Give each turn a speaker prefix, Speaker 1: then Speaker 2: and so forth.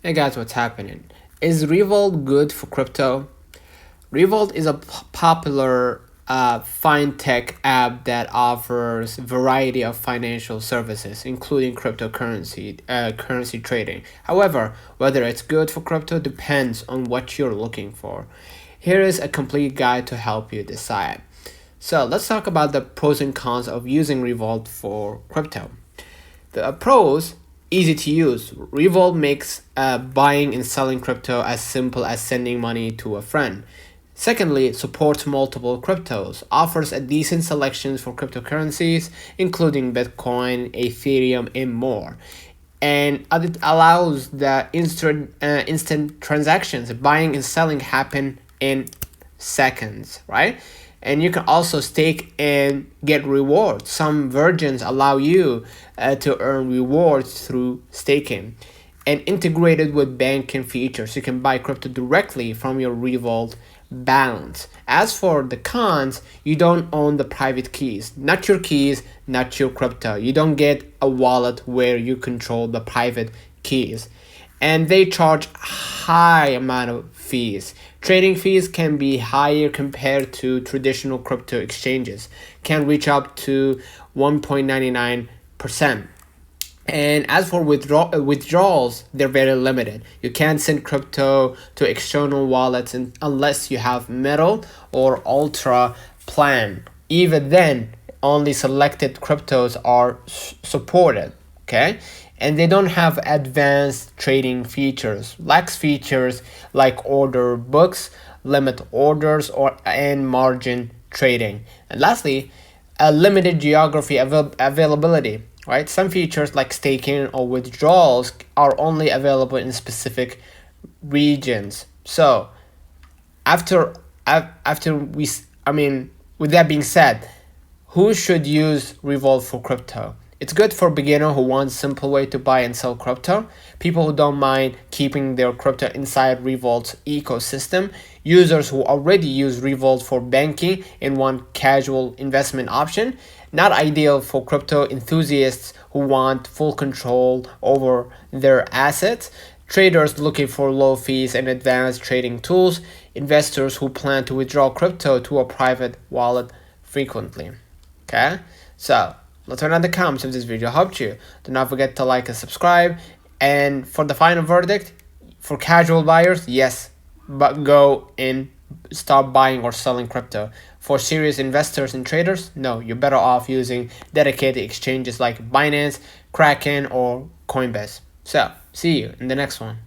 Speaker 1: Hey guys, what's happening? Is Revolt good for crypto? Revolt is a popular fintech app that offers a variety of financial services, including currency trading. However, whether it's good for crypto depends on what you're looking for. Here is a complete guide to help you decide. So let's talk about the pros and cons of using Revolt for crypto. The pros, easy to use. Revolt makes buying and selling crypto as simple as sending money to a friend. Secondly, it supports multiple cryptos, offers a decent selection for cryptocurrencies, including Bitcoin, Ethereum, and more. And it allows the instant transactions. Buying and selling happen in seconds, right? And you can also stake and get rewards. Some versions allow you to earn rewards through staking. And integrated with banking features, you can buy crypto directly from your Revolt balance. As for the cons, you don't own the private keys. Not your keys, not your crypto. You don't get a wallet where you control the private keys. And they charge high amount of fees. Trading fees can be higher compared to traditional crypto exchanges, can reach up to 1.99%. And as for withdrawals, they're very limited. You can't send crypto to external wallets unless you have Metal or Ultra plan. Even then, only selected cryptos are supported. Okay, and they don't have advanced trading features, lacks features like order books, limit orders, and margin trading. And lastly, a limited geography availability. Right, some features like staking or withdrawals are only available in specific regions. So after we, with that being said, who should use Revolt for crypto? It's good for beginner who wants simple way to buy and sell crypto, people who don't mind keeping their crypto inside Revolt's ecosystem, users who already use Revolt for banking and want casual investment option, not ideal for crypto enthusiasts who want full control over their assets, traders looking for low fees and advanced trading tools, investors who plan to withdraw crypto to a private wallet frequently. Okay, so let me know in the comments if this video helped you. Do not forget to like and subscribe. And for the final verdict, for casual buyers, yes, but go and start buying or selling crypto. For serious investors and traders, no, you're better off using dedicated exchanges like Binance, Kraken, or Coinbase. So, see you in the next one.